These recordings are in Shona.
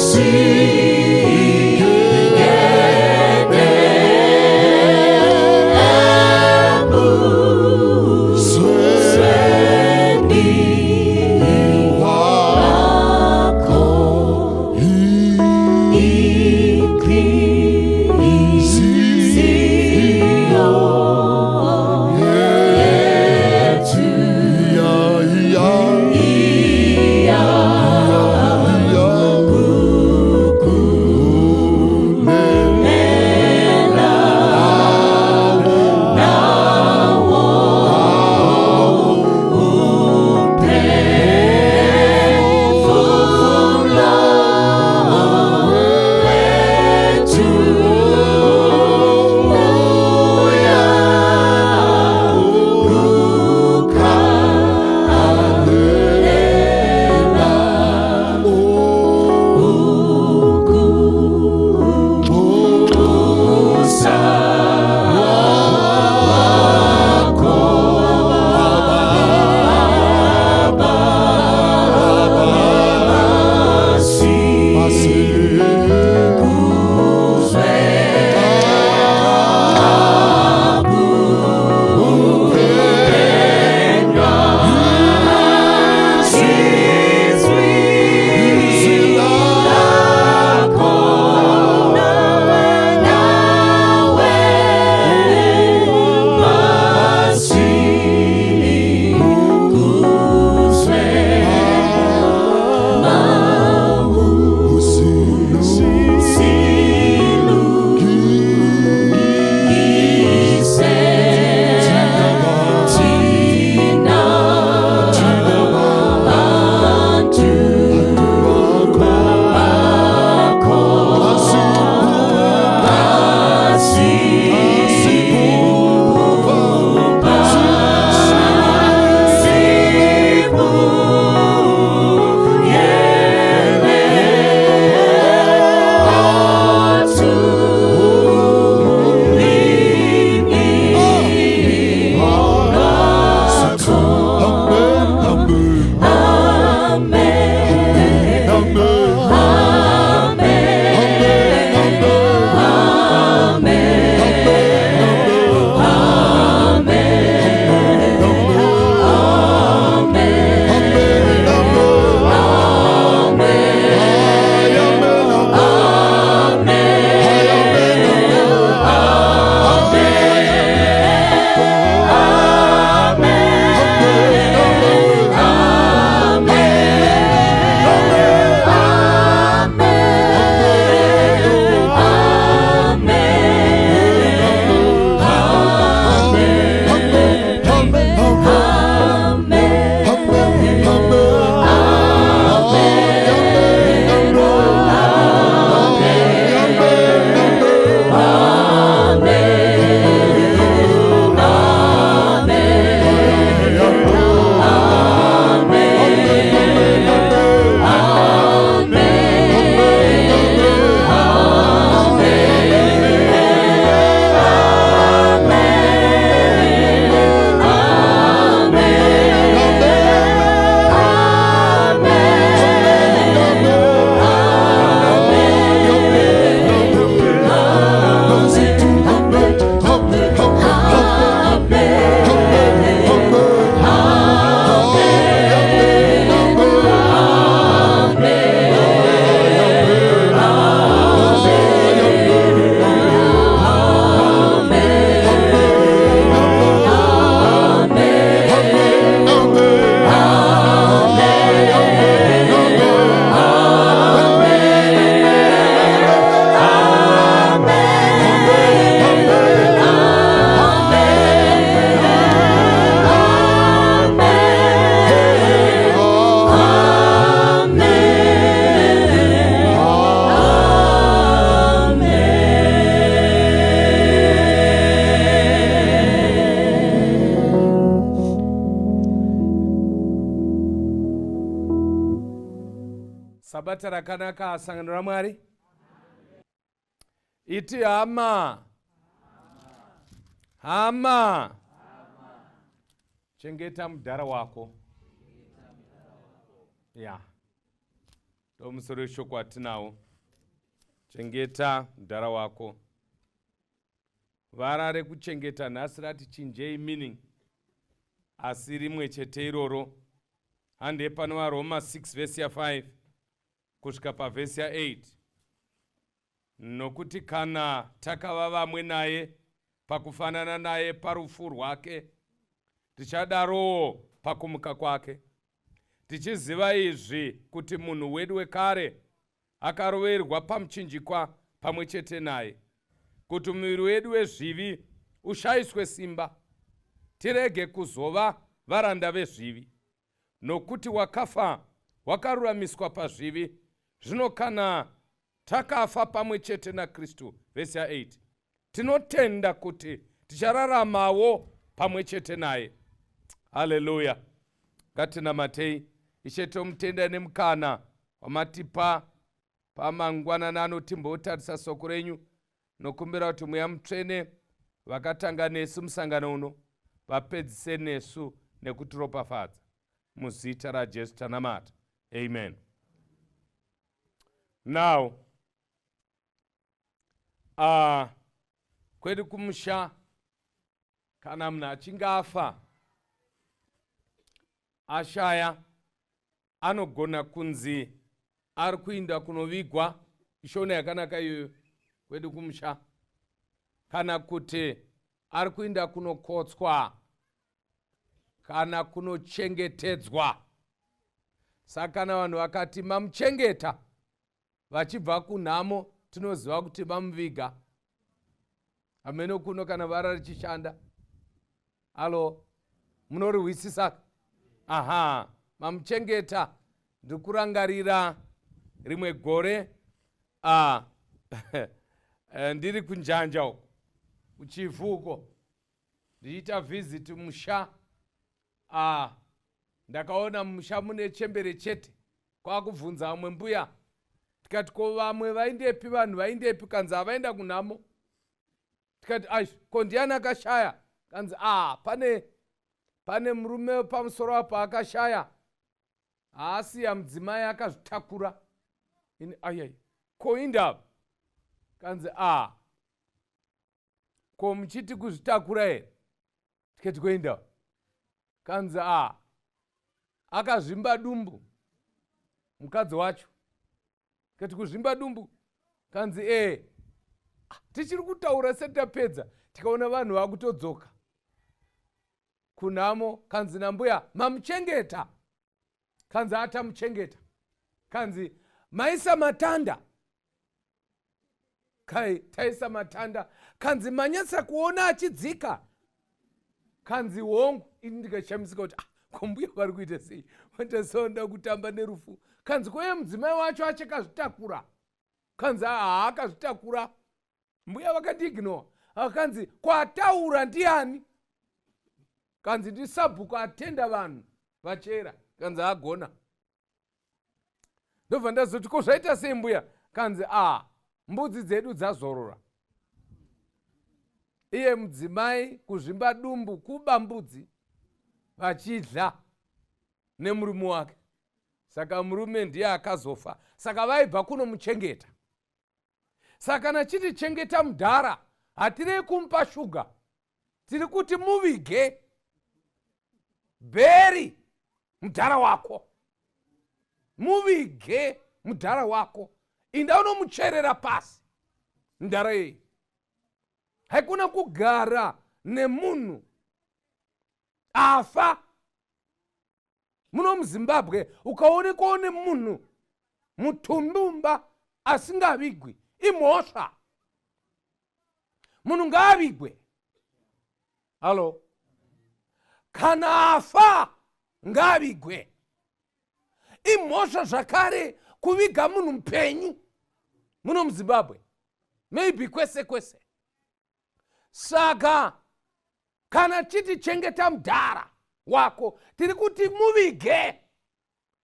See Sabata rakanaka sangano raMwari. Iti hama. Hama. Chengeta mudhara wako. Ya. Ndomusoro shoko watinawo. Chengeta mudhara wako. Vara rekuchengeta nhasi rati chinjei meaning. Asi rimwe chete iroro. Hande panova Roma 6 verse ya 5 kusvika pavhesi ya 8. Nokuti kana takava vamwe naye pakufanana naye parufu rwake, tichadarowo pakumuka kwake, tichiziva izvi kuti munhu wedu wekare akaroverwa pamuchinjikwa pamwe chete naye, kuti muviri wedu wezvivi ushayiswe simba, tirege kuzova varanda vezvivi. Nokuti wakafa wakaruramiswa pazvivi, zvino kana takafa pamwe chete naKristu, vhesi ya 8, tinotenda kuti tichararamawo pamwe chete naye. Haleluya. Ngatinamatei. Ishe tomutenda nemukana wamatipa pamangwanana anotimbotarisa soko renyu, nokumbira kuti Mweya Mutsvene vakatanga nesu musangano uno vapedzise nesu nekutiropafadza. Muzita raJesu tanamata. Amen. Now, kwedu kumusha, kana munhu achinge afa ashaya, anogona kunzi ari kuinda kunovigwa. Ishona yakanaka iyoyo kwedu kumusha. Kana kuti ari kuinda kunokotswa kana kunochengetedzwa. Saka kana vanhu vakati mamuchengeta vachibva kunhamo, tinoziva kuti mamuviga. Hameno kuno kana vara richishanda. Alo, munorihwisisa? Aha, mamuchengeta. Ndikurangarira rimwe gore ndiri kunjanja uko kuchivuko, ndiita visit musha. Ndakaona musha mune chembere chete. Kwakubvunza vamwe mbuya, tikati ko vamwe vaindepi, vanhu vaindepi? Kanzi havaenda kunhamo. Tikati aish, ko ndiani akashaya? Kanzi pane murume pamusoro apo akashaya, haasiya mudzimai akazvitakura. Ayai, ko indava? Kanzi ko muchiti kuzvitakura here? Tikati koindava? Kanzi akazvimba dumbu mukadzi wacho. Kati kuzvimba dumbu? Kanzi tichiri kutaura setapedza tikaona vanhu vakutodzoka kunhamo. Kanzi nambuya mamuchengeta? Kanzi atamuchengeta. Kanzi maisa matanda? Kai taisa matanda. Kanzi manyatsa kuona achidzika? Kanzi hongu. Ini ndikashamisika kuti kombuya vari kuita sei, vandasonda kutamba nerufu. Kanzi kweye mudzimai wacho achakazvitakura? Kanzi haakazvitakura. Mbuya vakatiignora. Kanzi kwataura ndiani? Kanzi ndisabhuku atenda vanhu vachera. Kanzi agona. Ndobva ndazoti ko zvaita sei mbuya? Kanzi mbudzi dzedu dzazorora. Iye mudzimai kuzvimba dumbu kuba mbudzi vachidla nemurume wake. Saka murume ndiye akazofa. Saka vaibva kunomuchengeta. Saka kana chiti chengeta mudhara, hatirei kumupa shuga, tiri kuti muvige. Bheri mudhara wako. Muvige mudhara wako. Inda unomucherera pasi mudhara yei. Haikuna kugara nemunhu afa. Muno muZimbabwe ukaonekwa nemunhu mutumbumba asingavigwi, imhosva. Munhu ngaavigwe. Halo, kana afa ngaavigwe. Imhosva zvakare kuviga munhu mupenyu muno muZimbabwe, maybe kwese kwese. Saka kana chiti chengeta mudhara wako, tiri kuti muvige.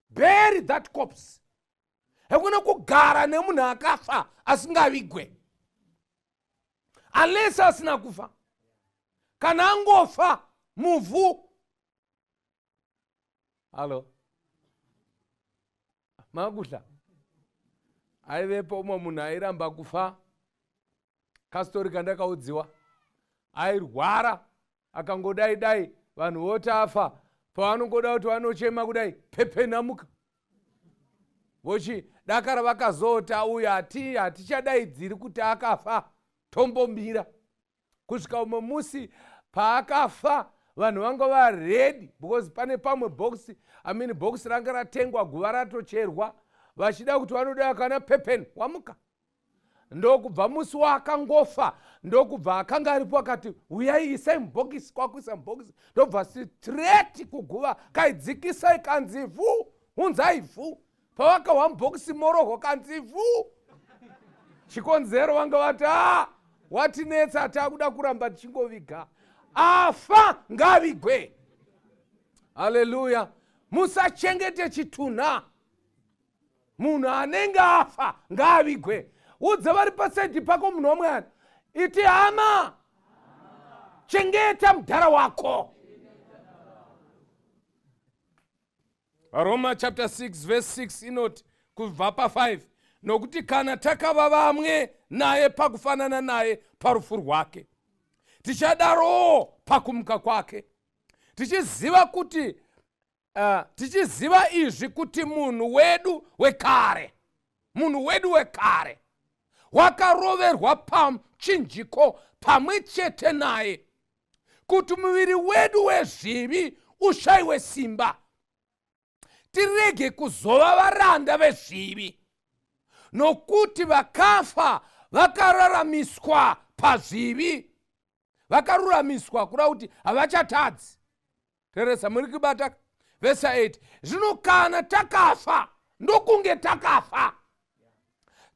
Bury that corpse. hakuna kugara nemunhu akafa asingavigwe, unless asina kufa. Kana angofa muvhu. Halo, makudla aivepo umwe munhu airamba kufa, kastori kandakaudziwa. Airwara akangodai vanhu voti afa, pavanongoda kuti vanochema kudai, pepenamuka vochi dakara vakazota uyu hatichadaidziri kuti akafa, tombomira. Kusvika umwe musi paakafa, vanhu vanga varedi, because pane pamwe bhokisi, bhokisi ranga ratengwa, guva ratocherwa, vachida kuti vanoda kana pepeni, wamuka. Ndokubva musi waakangofa, ndokubva akanga aripo akati, uyai isai mubhokisi, kwakuisa mubhokisi, ndobva straight kuguva, kaidzikisai kanzi vhu, unzai vhu. Pavakawa mubhokisi moroho kanzi vhu. Chikonzero vanga vati, watinetsa, takuda kuramba tichingoviga. Afa ngavigwe. Haleluya. Musachengete chitunha. Munhu anenge afa ngavigwe. Udze vari pasaidi pako munhu wamwari, iti Hama, chengeta mudhara wako. Roma chapter 6 verse 6 inoti kubva pa5, nokuti kana takava vamwe naye pakufanana naye parufu rwake, tichadarowo pakumuka kwake, tichiziva izvi kuti munhu wedu wekare wakaroverwa pamuchinjiko pamwe chete naye, kuti muviri wedu wezvivi ushayiwe simba, tirege kuzova varanda vezvivi. Nokuti vakafa vakararamiswa pazvivi, vakaruramiswa kuda kuti havachatadzi. Teresa, muri kubata? Verse 8, zvino kana takafa ndokunge takafa.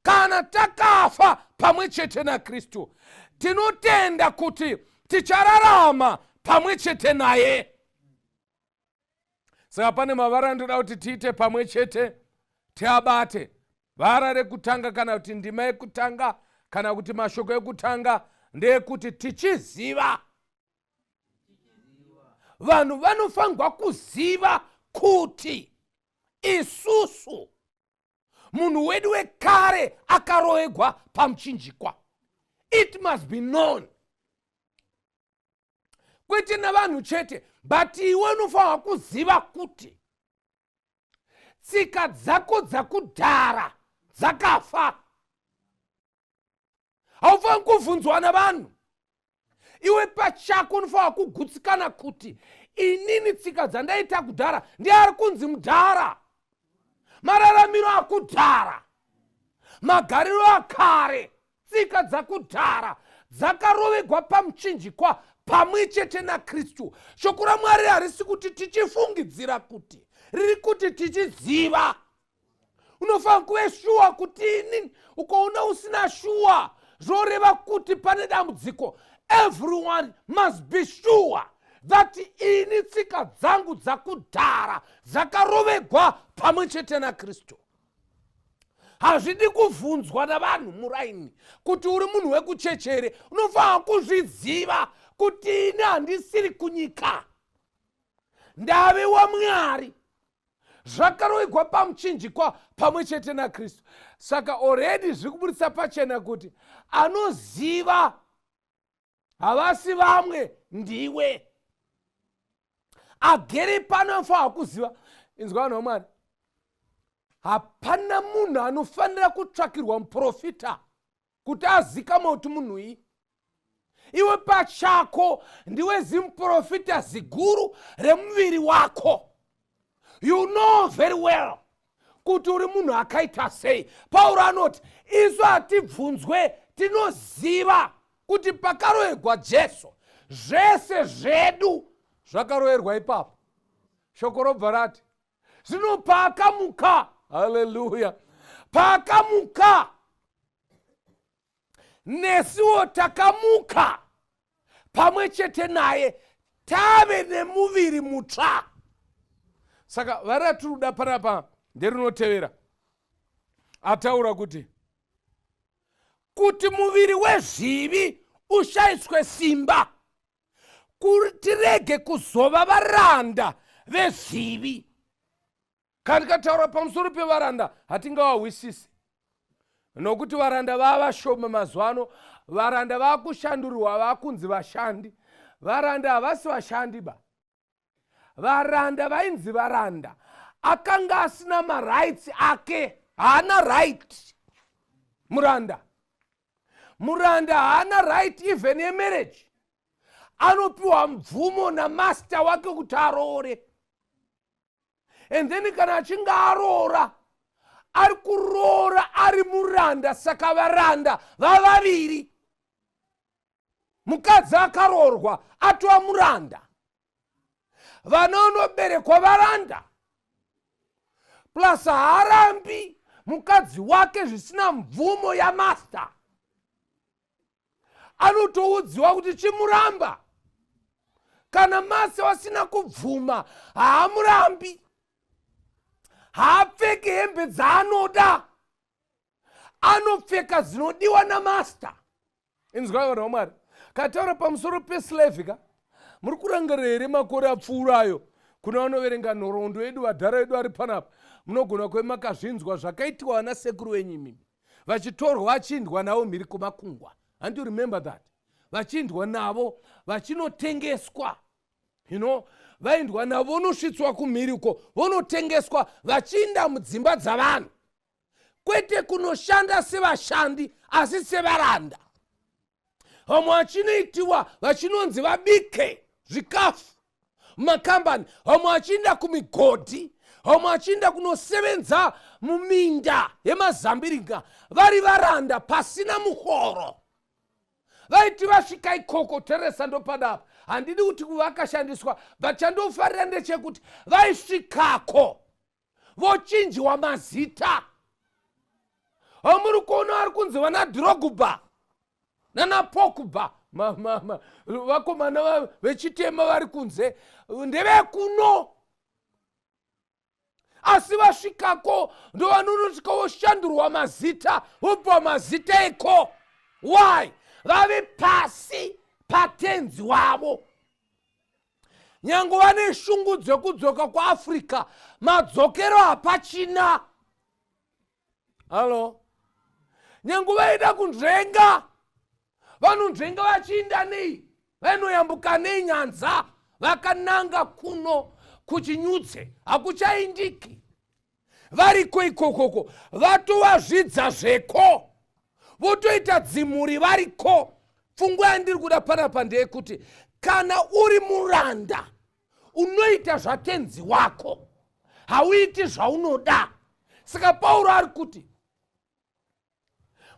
Kana takafa pamwe chete naKristu, tinotenda kuti tichararama pamwe chete naye. Saka pane mavara andoda kuti tiite pamwe chete, tiabate. Vara rekutanga kana kuti ndima yekutanga kana kuti mashoko ekutanga ndeyekuti tichiziva. Vanhu vanofanirwa kuziva kuti isusu munhu wedu wekare akaroverwa pamuchinjikwa. It must be known. Kwete navanhu chete, but iwe unofanirwa kuziva kuti tsika dzako dzakudhara dzakafa. Haufaniri kuvhunzwa navanhu. Iwe pachako unofanirwa kugutsikana kuti inini tsika dzandaita kudhara ndiari kunzi mudhara. Mararamiro akudhara, magariro akare, tsika dzakudhara dzakaroverwa pamuchinjikwa pamwe chete naKristu. Shoko raMwari harisi kuti tichifungidzira kuti, riri kuti tichiziva. Unofanira kuve shuwa kuti inini, ukaona usina shuwa, zvoreva kuti pane dambudziko. Everyone must be sure that ini tsika dzangu dzakudhara dzakaroverwa pamwe chete naKristu. Hazvidi kuvhunzwa navanhu muraini kuti uri munhu wekuchechere. Unofanira kuzviziva kuti ini handisiri kunyika, ndave waMwari. Zvakaroverwa pamuchinjikwa pamwe chete naKristu. Saka already zviri kuburitsa pachena kuti anoziva havasi vamwe, ndiwe. Agere pano anofanira kuziva. Inzwa vanhu vaMwari, hapana munhu anofanira kutsvakirwa muprofita kuti azikama kuti munhu iyi. Iwe pachako ndiwe zimuprofita ziguru remuviri wako. You know very well kuti uri munhu akaita sei. Pauro anoti isu hatibvunzwe, tinoziva kuti pakaroverwa Jesu zvese zvedu zvakaroverwa ipapo. Shoko robva rati zvino paakamuka, haleluya, paakamuka nesiwo takamuka pamwe chete naye, tave nemuviri mutsva. Saka vari ratiri kuda panapa nderinotevera. ataura kuti muviri wezvivi ushayiswe simba, kuti tirege kuzova varanda vezvivi. Kana tikataura pamusoro pevaranda hatingawawisisi, nokuti varanda vava shoma mazuva ano. Varanda vakushandurwa vakunzi vashandi. Varanda havasi vashandi ba. Varanda vainzi varanda. Akanga asina marights ake, haana right. Muranda haana right even yemarriage. Anopiwa mvumo namaster wake kuti aroore. And then kana achinge aroora, ari kuroora ari muranda. Saka varanda vavaviri. Mukadzi akaroorwa atova muranda. Vanonoberekwa varanda. Plus haarambi mukadzi wake zvisina mvumo yamaster. Anotoudziwa kuti chimuramba. Kana master wasina kubvuma, haamurambi. Haapfeki hembe dzaanoda. Anopfeka dzinodiwa namaster. Inzwai vanhu vaMwari. Kataura pamusoro peslavika, muri kurangarira here makore apfuurayo? Kuna vanoverenga nhoroondo yedu, vadhara vedu vari panapa, munogona kuve makazvinzwa zvakaitiwa vana sekuru venyu imimi, vachitorwa vachiindwa navo mhiri kumakungwa. And you remember that? Vachiindwa navo vachinotengeswa. Vaindwa navo vonosvitswa kumhiri uko, vonotengeswa vachiinda mudzimba dzavanhu. Kwete kunoshanda sevashandi asi sevaranda. Vamwe vachinoitiwa vachinonzi vabike zvikafu mumakambani. Vamwe vachiinda kumigodhi. Vamwe vachiinda kunosevenza muminda yemazambiringa vari varanda pasina muhoro. Vaiti vasvika ikoko, Teresa ndopadapa, handidi kuti vakashandiswa, but chandofarira ndechekuti vaisvikako vochinjwa mazita. Vamuri kuona vari kunzi vana Drogba nana Pogba, vakomana vechitema vari kunze ndevekuno. Asi vasvikako ndovanonosvika voshandurwa mazita, vopiwa mazita eko. Why? Vave pasi patenzi wavo. Nyange vane shungu dzekudzoka kuAfrica, madzokero hapachina. Halo? Nyange vaida kunzvenga, vanonzvenga vachiinda nei, vanoyambuka nenyanza, vakananga kuno kuchinyutse, hakuchaindiki. Variko ikokoko, vatovazvidza zveko, votoita dzimuri variko. Pfungwa yandiri kuda panapa ndeyekuti kana uri muranda unoita zvatenzi wako, hauiti zvaunoda. Saka Pauro ari kuti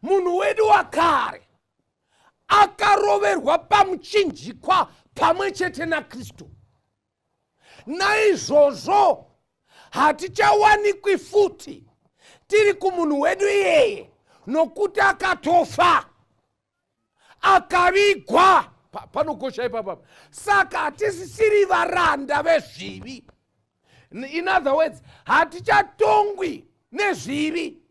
munhu wedu wakare akaroverwa pamuchinjikwa pamwe chete naKristu. Naizvozvo hatichawanikwi futi tiri kumunhu wedu iyeye, nokuti akatofa akavigwa. Panokosha ipapa. Saka hatisisiri varanda vezvivi. In other words, hatichatongwi nezvivi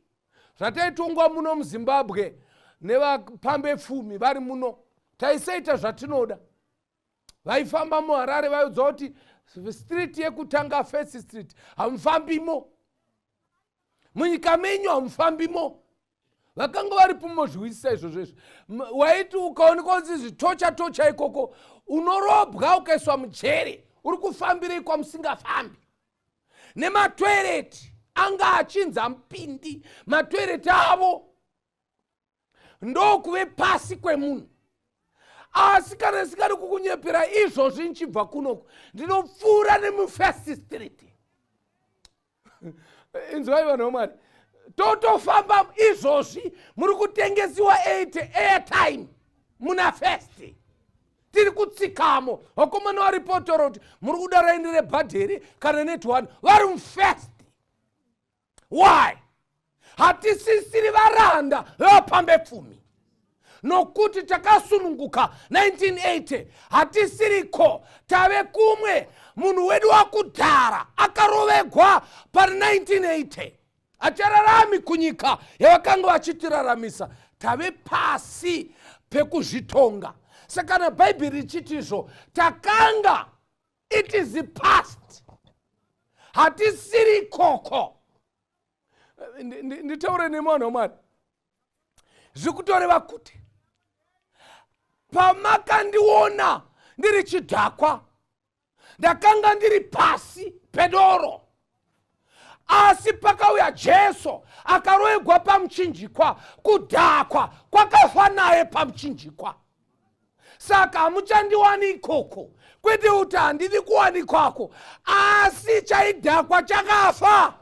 zvataitongwa muno muZimbabwe nevapambe pfumi vari muno. Taisaita zvatinoda. Vaifamba muHarare vaiudza kuti street yekutanga First Street hamufambimo, munyika menyu hamufambimo. Vakanga varipo mozviwisisa izvozvo. Waiti ukaonekwa kuti zvitocha ikoko, unorobwa ukaiswa mujere, uri kufambirei kwamusingafambi. Nematoireti anga achinza mupindi, matoireti avo ndokuve pasi kwemunhu. Asi kana ndisikadi kukunyepera izvozvi nchibva kunoku, ndinopfuura nemuFirst Street. Inzwai vanhu vaMwari. Totofamba izvozvi muri kutengesiwa airtime muna First. Tiri kutsikamo. Vakomana varipotora kuti muri kuda raini rebhadheri kana net1 vari muFirst. Why? Hatisisiri varanda vapambe pfumi. Nokuti takasununguka 1980, hatisiriko, tave kumwe. Munhu wedu wakudhara akarovegwa pari 1980. Achararami kunyika yavakanga vachitiraramisa. Tave pasi pekuzvitonga. Saka kana Bhaibheri richiti izvo, takanga, it is the past. Hatisiri ikoko. Nditaure nemunhu waMwari. Zvikutoreva kuti pamakandiona ndiri chidhakwa, ndakanga ndiri pasi pedoro. Asi pakauya Jesu akaroegwa pamuchinjikwa, kudhakwa kwakafa naye pamuchinjikwa. Saka hamuchandiwani ikoko, kwete kuti handidi kuwani kwako, asi chaidhakwa chakafa.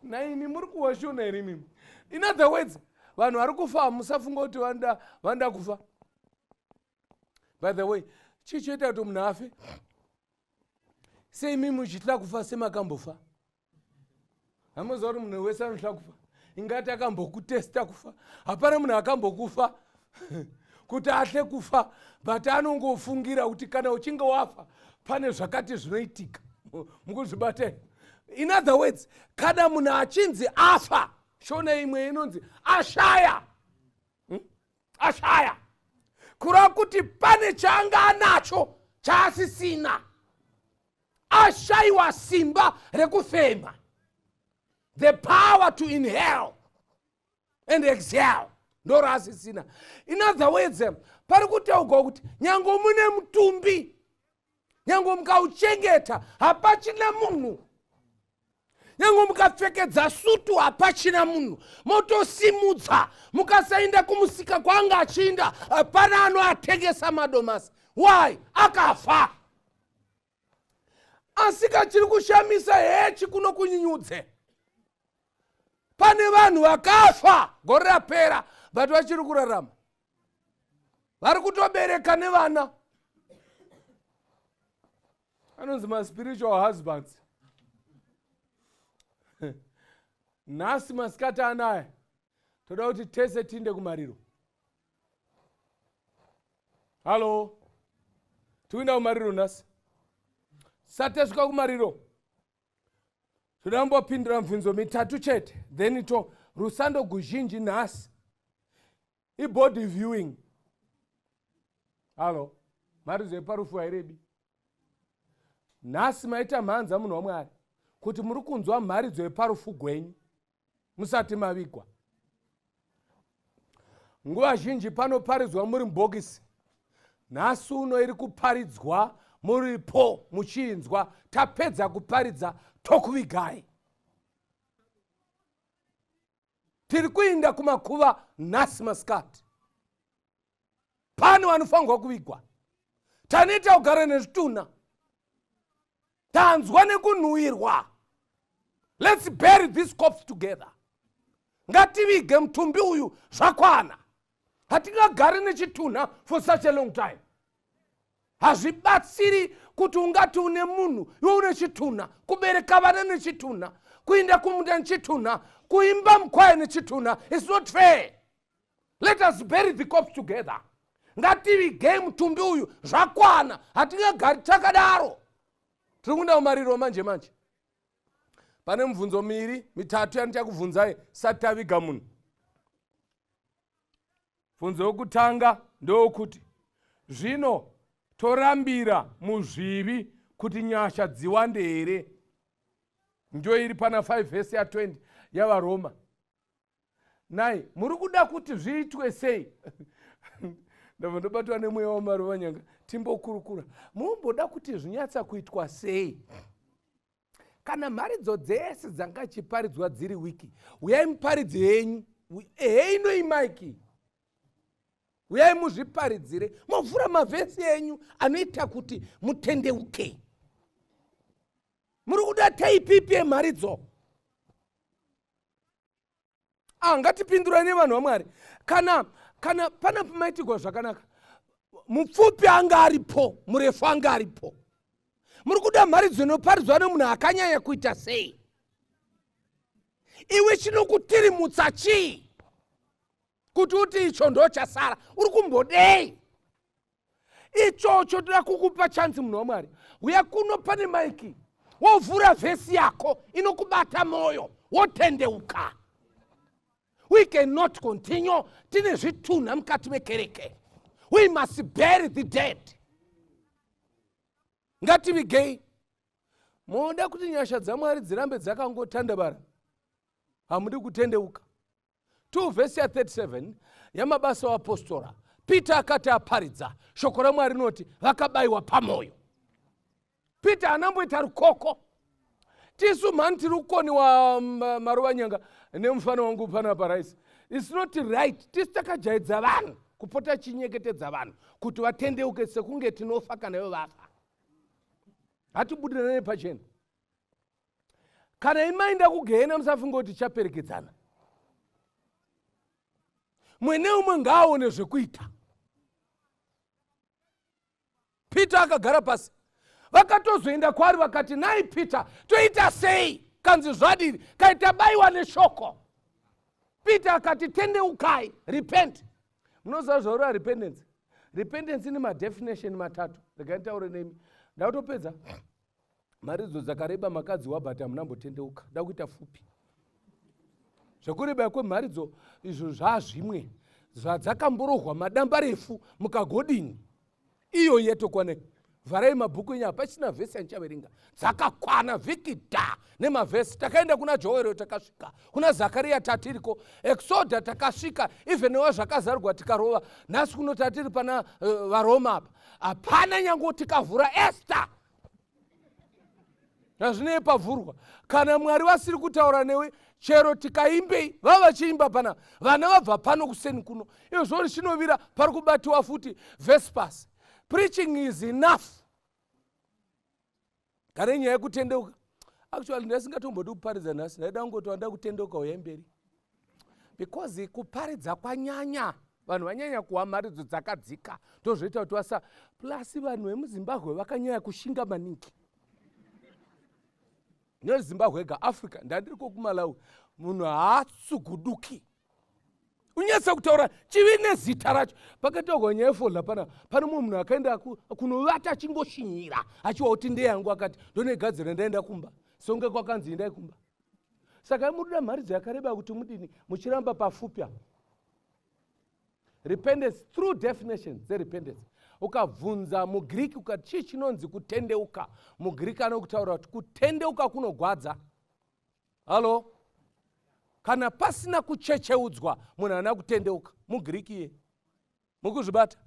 Naini muri kuwashona here mimi? In other words, vanhu vari kufa musafunga kuti vanda kufa. By the way, chichoita kuti munhu afe, sei mimi muchitla kufa semakambofa? Hamuziva kuti munhu wese anotla kufa? Ingati akambokutesta kufa. Hapana munhu akambokufa kuti atle kufa, but anongofungira kuti kana uchinge wafa pane zvakati zvinoitika. Mukuzvibata. In other words, kana munhu achinzi afa, shona imwe inonzi ashaya. Ashaya. Kureva kuti pane chaanga anacho chaasisina. Ashayiwa simba rekufema. The power to inhale and exhale. Ndoro asisina. In other words, pari kutaurwa kuti nyange mune mutumbi, nyange mukauchengeta, hapachina munhu. Nyange mukapfekedza sutu, hapachina munhu. Motosimudza, mukasaenda kumusika kwanga achinda, hapana anoatengesa madomasi. Why? Akafa. Asi kachiri kushamisa hechi kuno kunyinyudze. Pane vanhu vakafa gore rapera, but vachiri kurarama. Vari kutobereka nevana. Anonzi ma spiritual husbands. Nhasi masikati anaya, toda kuti tese tinde kumariro. Halo? Tuinda kumariro nhasi? Satesvika kumariro. Toda kumbopindura mibvunzo mitatu chete, then rusando guzhinji nhasi. Body viewing. Halo? Maridzo eparufu hairebi. Nhasi maita mhanza munhu waMwari kuti muri kunzwa maridzo eparufu gwenyu musati mavigwa. Nguva zhinji panoparidzwa muri mubhokisi. Nhasi uno iri kuparidzwa muripo muchinzwa. Tapedza kuparidza tokuvigai. Tiri kuinda kumakuva nhasi masikati. Pane vanofanirwa kuvigwa. Taneta kugara nezvitunha. Tanzwa nekunhuhwirwa. Let's bury these corpses together. Ngativige mutumbi uyu zvakwana. Hatingagari nechitunha for such a long time. Hazvibatsiri kuti ungati une munhu iwe une chitunha, kubereka vana nechitunha, kuinda kumunda nechitunha, kuimba mukwaya nechitunha. It's not fair. Let us bury the corpse together. Ngativige mutumbi uyu zvakwana. Hatingagari takadaro. Tiri kuenda kumariro manje manje. Pane mibvunzo miviri mitatu yandichakubvunzai sati taviga munhu. Bvunzo yokutanga ndeyokuti zvino torambira muzvivi kuti nyasha dziwande here? Ndio iri pana 5 verse ya 20 yavaRoma. Nai, muri kuda kuti zviitwe sei? Ndobatwa nemweya waMwari vanyanga. Timbokurukura. Mumboda kuti zvinyatsa kuitwa sei? Kana mharidzo dzese dzanga chiparidzwa dziri wiki, uyai muparidzi yenyu. Heino imaiki. Uyai muzviparidzire. Movhura mavhesi yenyu anoita kuti mutendeuke. Muri kuda taipipi yemharidzo? Ngatipindura nevanhu vaMwari. Kana pana pamaitigwa zvakanaka, mupfupi anga aripo, murefu anga aripo. Muri kuda mharidzo inoparidzwa nemunhu akanyanya kuita sei? Iwe chinokutirumutsa chii? Kuti uti icho ndo chasara, uri kumbodei? Ichocho toda kukupa chansi munhu waMwari. Uya kuno pane maiki. Wovhura vhesi yako inokubata moyo. wotendeuka. We cannot continue tine zvitunha mukati mekereke. We must bury the dead. Ngativigei. Moda kuti nyasha dzaMwari dzirambe dzakangotandabara. Hamudi kutendeuka. 2 verse 37 yamabasa wapostora. Peter akati aparidza shoko raMwari rinoti vakabayiwa pamoyo. Peter anamboita rukoko. Tisu mani tiri kukoni wa maruva nyanga nemufana wangu pana paraisi. It's not right. Tisu takajaidza vanhu kupota chinyeketedza vanhu kuti vatendeuke sekunge tinofa kana ivo vafa. Hatibudirane pachena. Kana imaenda kugehena musafunga kuti chaperekedzana. Mwene umwe ngaaone zvekuita. Peter akagara pasi. Vakatozoenda kwaari vakati, nai Peter, toita sei? Kanzi zvadiri, kaita bayiwa neshoko. Peter akati, tendeukai, repent. Munoziva zvaureva repentance? Repentance ine madefinition matatu. Reganitaure nemi. Ndautopedza. Maridzo dzakareba makadzi wabhata munambotendeuka. Ndakuita fupi. Zvekureba kwemharidzo izvo zvazvimwe. Zvadzakamborohwa madamba refu mukagodini. Iyo yetokwane. Vharai mabhuku enyu hapachina vhesi yandichaverenga. Dzakakwana vhiki dha nemavhesi. Takaenda kuna Joero takasvika. Kuna Zakaria tatiriko. Exoda takasvika. Even wazvakazarugwa tikarova. Nhasi kuno tatiri pana vaRoma apa. Hapana nyange tikavhura Esther. Nazvinei pavhurwa. Kana Mwari vasiri kutaura newe, chero tikaimbei, vava vachiimba pana. Vana vabva pano kuseni kuno. Iyo zvori chinovira pari kubatiwa futi Vespers. Preaching is enough. Kare nyaya yekutendeuka. Actually ndasingatombodi kuparidza nhasi. Ndaida kungoti wanda kutendeuka uye mberi. Because kuparidza kwanyanya. Vanhu vanyanya kuwa maridzo dzakadzika. Ndozvoita kuti wasa plus vanhu vemuZimbabwe vakanyanya kushinga maningi. Nyori Zimbabwe ga Africa ndandiriko kuMalawi. Munhu haatsuguduki. Unyatsa kutaura chivi nezita racho. Pakati ogonyefodla pana munhu akaenda kunovata achingoshinyira achiwa kuti ndeyangu akati ndonegadzira ndaenda kumba. Songe kwakanzi endai kumba. Saka munoda mharidzo yakareba kuti mudini muchiramba pafupi apa. Repentance through definition repentance. Ukabvunza muGreek ukati chii chinonzi kutendeuka. muGreek anokutaura kuti kutendeuka kunogwadza. Halo? Kana pasina kuchecheudzwa munhu haana kutendeuka. muGreek iye. Mukuzvibata?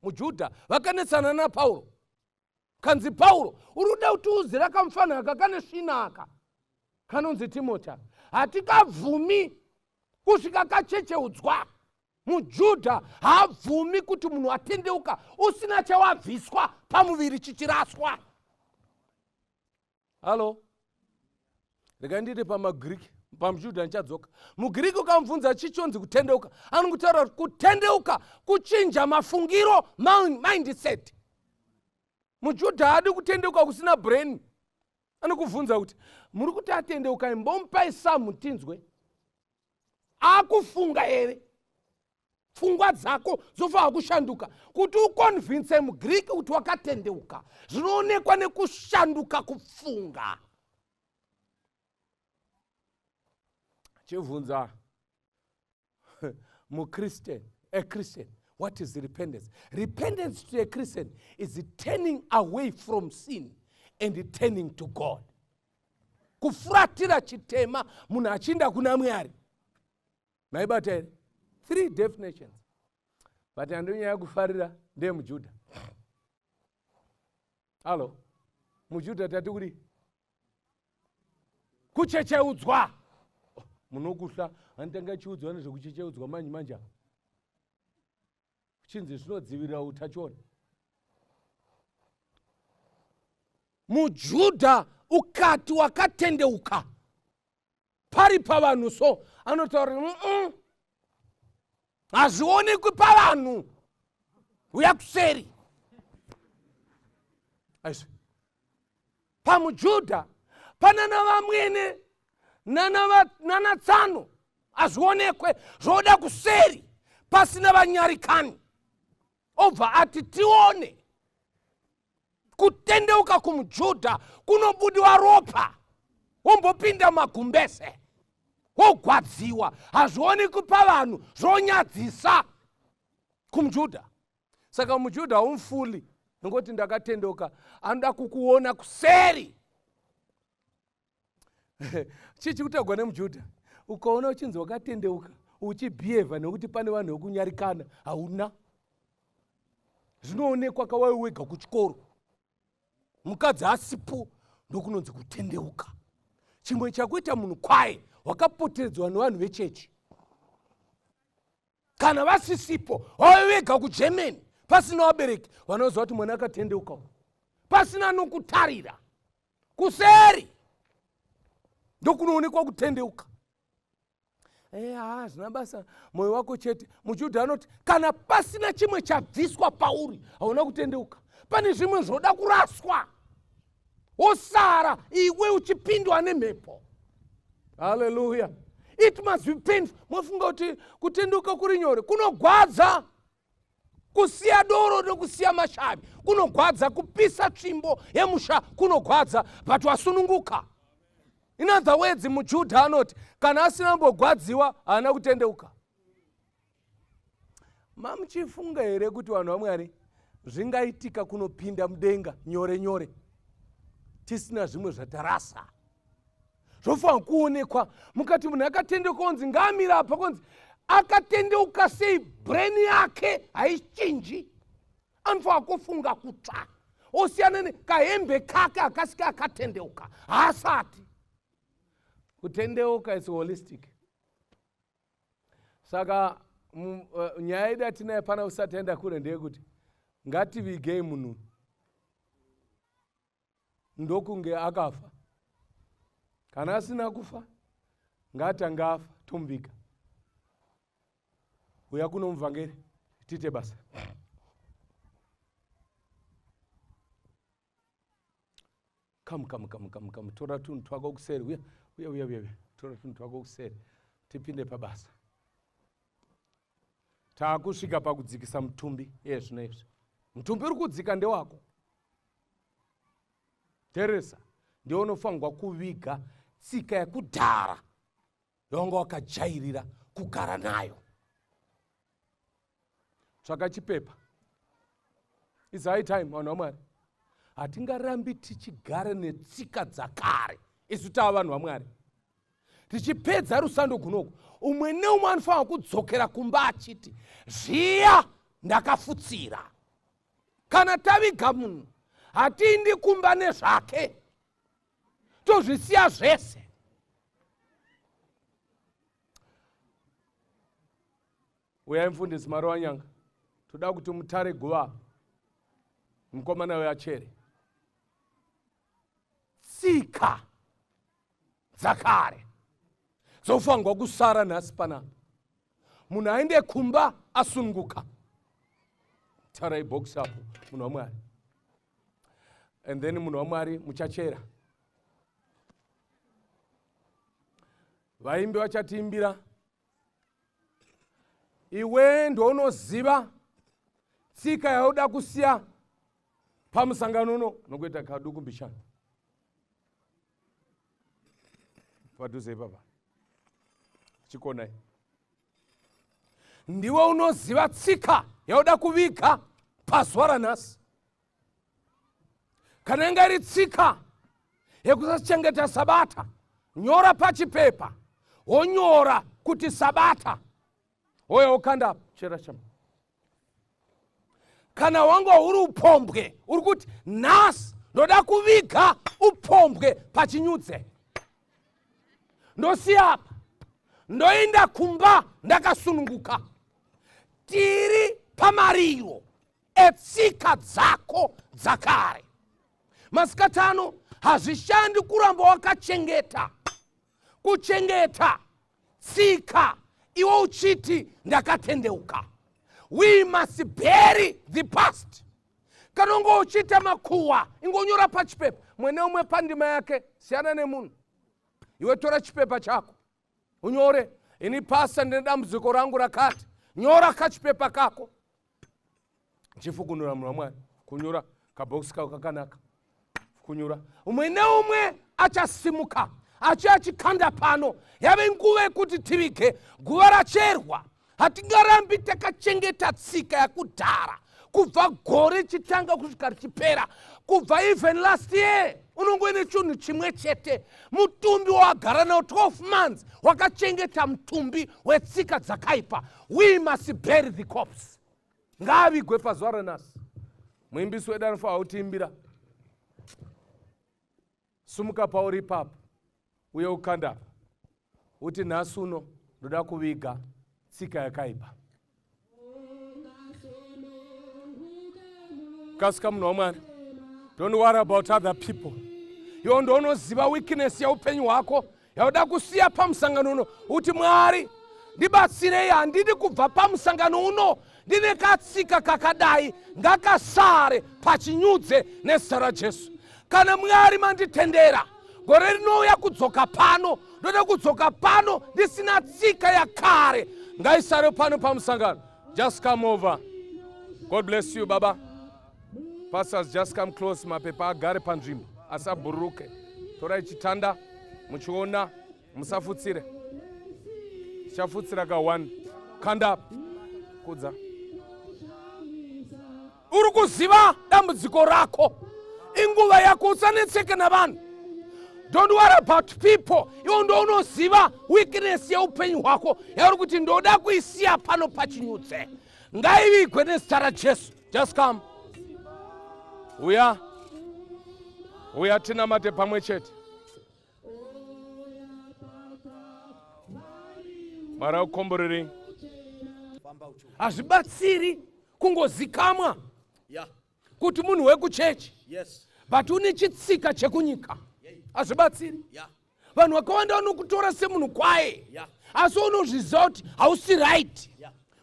Mujudha vakanetsana naPauro. Kanzi Pauro uri kuda kuti uzira kamufana aka kane svina aka kanonzi Timoti. Hatikabvumi kusvika kachecheudzwa. Mujudha haabvumi kuti munhu atendeuka usina chawabviswa pamuviri chichiraswa. Halo? Rega ndiri pamaGreek, pamujudha ndichadzoka. muGreek ukamubvunza chichonzi kutendeuka, anokutaura kuti kutendeuka kuchinja mafungiro, mindset. Mujudha haadi kutendeuka kusina brain. Anokubvunza kuti muri kuti atendeuka imbomupai Samu tinzwe. Akufunga here. Pfungwa dzako dzofanira kushanduka. Kuti uconvince muGreek kuti wakatendeuka, zvinoonekwa nekushanduka kufunga. Chivunza muChristian, a Christian, what is repentance? Repentance to a Christian is turning away from sin and turning to God. Kufuratira chitema munhu achinda kuna Mwari. Maibata here? 3 definitions. But andonyaya kufarira ndeye mujudha. Halo? Mujudha tati kuri? Kuchecheudzwa. Munokuhla andanga chiudzwa nezvekuchecheudzwa manja. Chinzi zvinodzivirira utachiona. Mujudha ukati wakatendeuka. Pari pavanhu so anotaura hazvionekwi pavanhu. Uya kuseri. Aizvi. Pamujudha pana navamwene nanatsano hazvionekwe zvoda kuseri pasina vanyarikani. Obva ati tione. Kutendeuka kumJudha kunobudiwa ropa, wombopinda magumbeze, wogwadziwa. Hazvionekwi pavanhu, zvonyadzisa kumJudha. Saka muJudha haumfuli nongoti ndakatendeuka, anoda kukuona kuseri. Chichikutagwa nemuJudha, ukaona uchinzi wakatendeuka uchibhihevha nekuti pane vanhu vekunyarikana, hauna. Zvinoonekwa kawai wega kuchikoro, mukadzi asipo ndokunonzi kutendeuka. Chimwe chakuita munhu kwaye wakapoteredzwa nevanhu vechechi. Kana vasisipo wave wega kuGermany, pasina vabereki vanoziva kuti mwana akatendeuka, pasina nokutarira kuseri, ndokunoonekwa kutendeuka. Zvina basa mwoyo wako chete. muJudha anoti kana pasina chimwe chabviswa pauri hauna kutendeuka. Pane zvimwe zvoda kuraswa, wosara iwe uchipindwa nemhepo. Haleluya. It must be painful. Mwafunga kuti kutendeuka kuri nyore? Kunogwadza. Kusiya doro nokusiya mashavi kunogwadza. Kupisa tsvimbo yemusha kunogwadza, but wasununguka. In other words, muJudha anoti kana asina mbogwadziwa haana kutendeuka. Mamuchifunga here kuti vanhu vaMwari zvingaitika kunopinda mudenga nyore nyore tisina zvimwe zvatarasa? Zvofanira kuonekwa. Mukati munhu akatendeuka onzi ngaamira apa, konzi akatendeuka sei? Brain yake haichinji, anofanira kufunga kutsva. Osiyana nekahembe kake akasika akatendeuka haasati. Kutendeuka is holistic. Saka nyaya yedu yatinayo pana usati aenda kure ndeyekuti ngativigei munhu ndokunge akafa. Kana asina kufa ngatange afa tomuviga, uya kuno muvhangeri tiite basa. Come, tora tunhu twako kuseri. Uya, tora tunhu twako kuseri, tipinde pabasa. Taakusvika pakudzikisa mutumbi. Zvino izvi mutumbi uri kudzika ndewako. Teresa ndiwo unofanirwa kuviga tsika yakudhara yawanga wakajairira kugara nayo. Tsvaka chipepa. It's high time, vanhu vaMwari. Hatingarambi tichigara netsika dzakare isu tava vanhu vaMwari. Tichipedza rusando kunoku, umwe neumwe anofanira kudzokera kumba achiti zviya ndakafutsira. Kana taviga munhu hatindi kumba nezvake, tozvisiya zvese. Uyai mufundisi Mari waNyanga, toda kuti mutare guva mukomana weachere. Tsika dzakare dzofanirwa kusara nhasi panapa. Munhu aende kumba asununguka. Tarai bhokisi apo munhu waMwari. And then munhu waMwari muchachera. Vaimbi vachatiimbira. Iwe ndounoziva tsika yauda kusiya pamusangano uno nokuita kaduku mbishana. Padhuze baba chikonai. Ndiwe unoziva tsika yauda kuviga pazuva ranhasi. Kana inga iri tsika yekusachengeta sabata, nyora pachipepa, wonyora kuti sabata. Oya ukanda chera chama. Kana wanga uri upombwe, uri kuti nhasi ndoda kuviga upombwe pachinyudze, ndosiya apa, ndoenda kumba ndakasununguka. Tiri pamariro etsika dzako dzakare. Masikati ano hazvishandi kuramba wakachengeta. Kuchengeta tsika iwe uchiti ndakatendeuka. We must bury the past. Kana ungo uchita makuwa ingonyora pachipepa, mwene umwe pandima yake siyana nemunhu. Iwe tora chipepa chako unyore, ini pasta ndine dambudziko rangu rakati. Nyora kachipepa kako. Chifukunura munhu waMwari kunyora kabhokisi kako kakanaka kunyura. Umwe neumwe achasimuka achikanda pano. Yave nguva yekuti tivige guva racherwa. Hatingarambi takachengeta tsika yakudhara kubva gore chitanga kusvika richipera. Kubva even last year unongoine chinhu chimwe chete. Mutumbi wagara nawo 12 months wakachengeta mutumbi wetsika dzakaipa. We must bury the corpse. Ngavigwe pazuva ranhasi. Muimbisi wedu anofanira kutiimbira. Sumuka pauri ipapo uye ukanda uti nhasi uno ndoda kuviga tsika yakaipa. Kasika munhu waMwari, don't worry about other people. Iwo ndounoziva weakness yaupenyu hwako yauda kusiya pamusangano uno. Uti Mwari ndibatsirei, handidi kubva pamusangano uno ndine katsika kakadai ngakasare pachinyudze nezita raJesu. Kana Mwari manditendera gore rinouya kudzoka pano, ndoda kudzoka pano ndisina tsika yakare, ngaisare pano pamusangano. Just come over. God bless you, Baba. Pastors, just come close. Mapepa agare panzvimbo asabhuruke. Torai chitanda muchiona, musafutsire. Chafutsira ka 1. Kanda up. Kudza. Uri kuziva dambudziko rako. Inguva yako usanetseke navanhu. Don't worry about people. Iwo ndounoziva weakness yaupenyu hwako yauri kuti ndoda kuisiya pano pachinyudze. Ngaivigwe nezita raJesu. Just come. Uya tinamate pamwe chete. Mara ukomboreri. Hazvibatsiri kungozikamwa kuti munhu wekuchechi. But une chitsika chekunyika. Hazvibatsiri. Vanhu vakawanda vanokutora semunhu kwaye. Asi unozviziva kuti hausi right.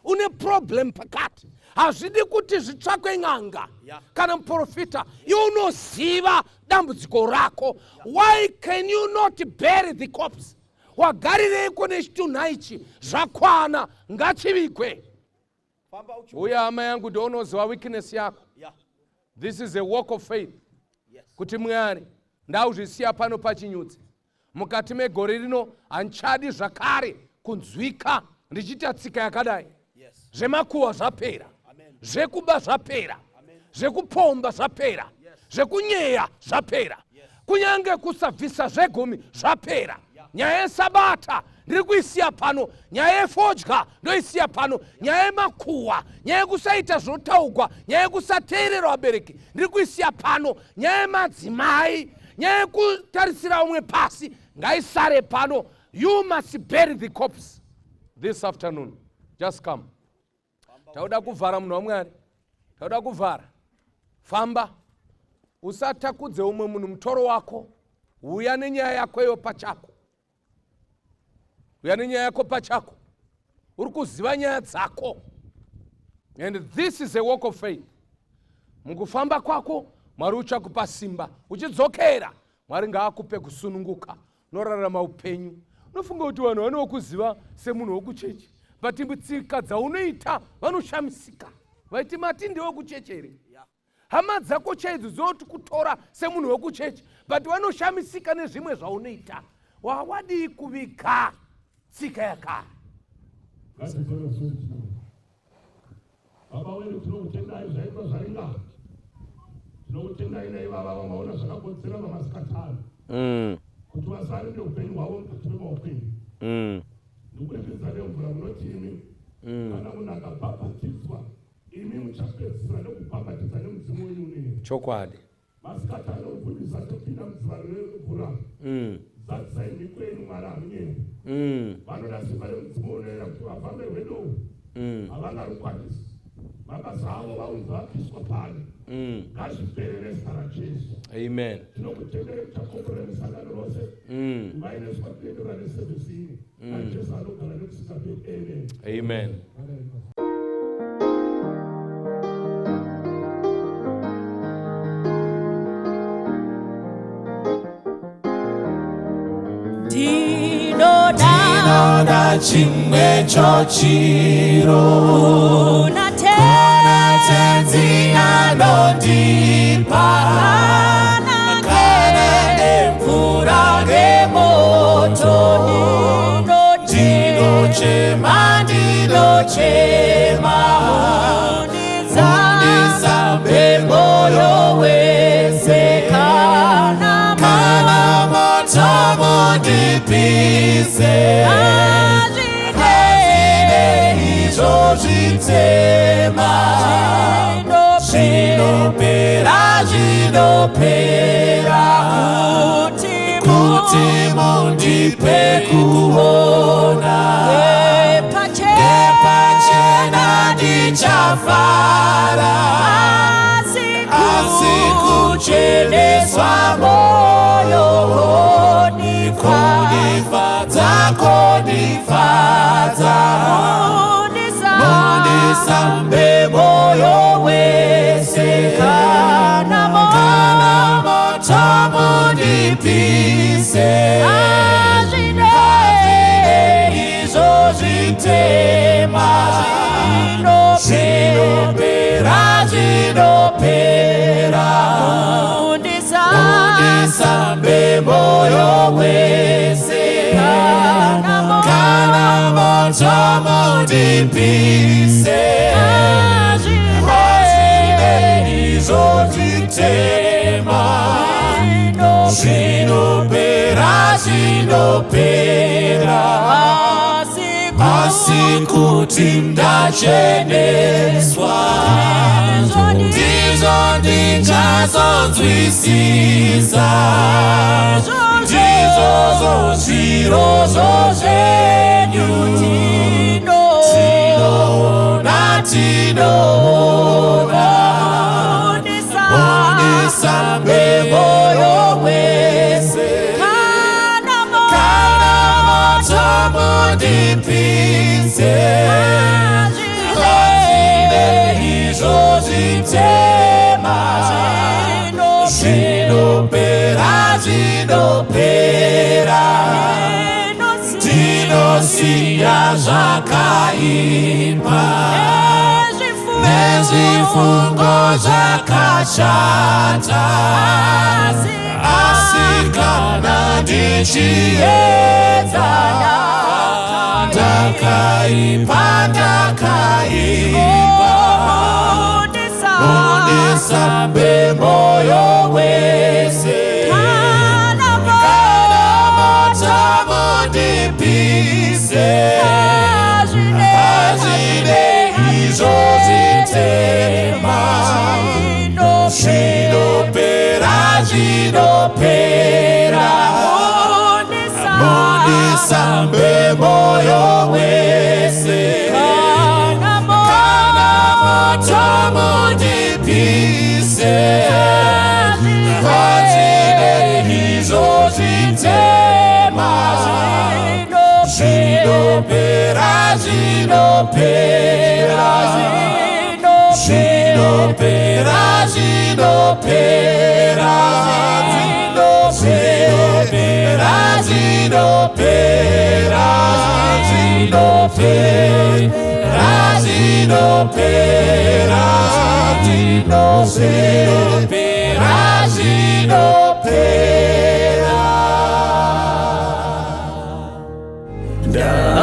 Une problem pakati. Hazvidi kuti zvitsvakwe n'anga kana muprofita. Iwe unoziva dambudziko rako. Why can you not bury the corpse? Wagarireiko nechitunha ichi? Zvakwana, ngachivigwe. Uya hama yangu ndounoziva weakness yako. This is a walk of faith. Kuti Mwari ndauzvisiya pano pachinyudzi. Mukati megore rino handichadi zvakare kunzwika ndichiita tsika yakadai. Zvemakuhwa zvapera. Zvekuba zvapera. Zvekupomba zvapera. Zvekunyeya zvapera. Kunyange kusabvisa zvegumi zvapera. Nyaya yesabata ndiri kuisiya pano. Nyaya yefodya ndoisiya pano. Nyaya yemakuhwa, nyaya yekusaita zvotaurwa, nyaya yekusateerera vabereki ndiri kuisiya pano. Nyaya yemadzimai, nyaya yekutarisira umwe pasi ngaisare pano. You must bury the corpse this afternoon. Just come. Tauda kuvhara munhu waMwari. Tauda kuvhara. Famba. Usatakudze umwe munhu mutoro wako. Uya nenyaya yako iyo pachako. Uya nenyaya yako pachako. Uri kuziva nyaya dzako. And this is a walk of faith. Mukufamba kwako Mwari uchakupa simba. Uchidzokera Mwari ngaakupe kusununguka norarama upenyu. Unofunga kuti vanhu vanokuziva semunhu wekuchechi. But tsika dzaunoita vanoshamisika. Vaiti mati ndiwe wekuchechi here. Hama dzako chaidzo dzoti kutora semunhu wekuchechi. But vanoshamisika nezvimwe zvaunoita. Wawadi kuviga tsika yakare. Baba wedu tinokutendai zvaitwa zvaringa. Tinokutendai nai baba vamaona zvakakodzera vamasikatani. Kuti vasare neupenyu hwavo mukati memaupenyu. Ndokurekedza nemvura munoti imi kana munhu akabhabhatidzwa imi muchapedzisira nekubhabhatidza nemudzimu wenyu unoye. Chokwadi. Masikatani anofundisa topinda mudziva remvura. Zadzisai mhiko yenyu Mwari hamunyendi. Vanoda simba remudzimu unoyera kuti vafambe rwedo uhu. Havangarukwanisi. Mabasa avo vaunza vapiswa pano. Ngazvipere nezita raJesu. Amen. Tinokutendere takomborera misangano rose. Maineswa kuendera nesevhisi iyi. naJesu anogara nekusingaperi. Amen. Dinoda chimwe chochiro. Kuna tenzi anondipa kana nemvura nemoto ndinochema undisambe moyo wese kana moto mundipise zvitema zvinopera kuti mundipe kuona ngepachena ndichafara asi kucheneswa moyo konifadza mundisambe moyo wese kana moto mundipise izvo zvitema zvinopera mundisambe moyo wese kana moto mundipise izvo zvitema zvinopera asi kuti ndacheneswa ndizvo ndingazonzwisisa ndizvozvo zvirozvo zvenyu tinoona mundisambe moyo wese kana moto mundipise izvo zvitema zvinopera tinosiya zvakaipa nezvifungo zvakashata asi kana ndichiedza ndakaipa mundisambe moyo wese kana moto mundipise hazvine izvo zvitema zvinopera mundisambe moyo wese kana moto mundipise hazvine izvo zvitema zvinopera zvinopera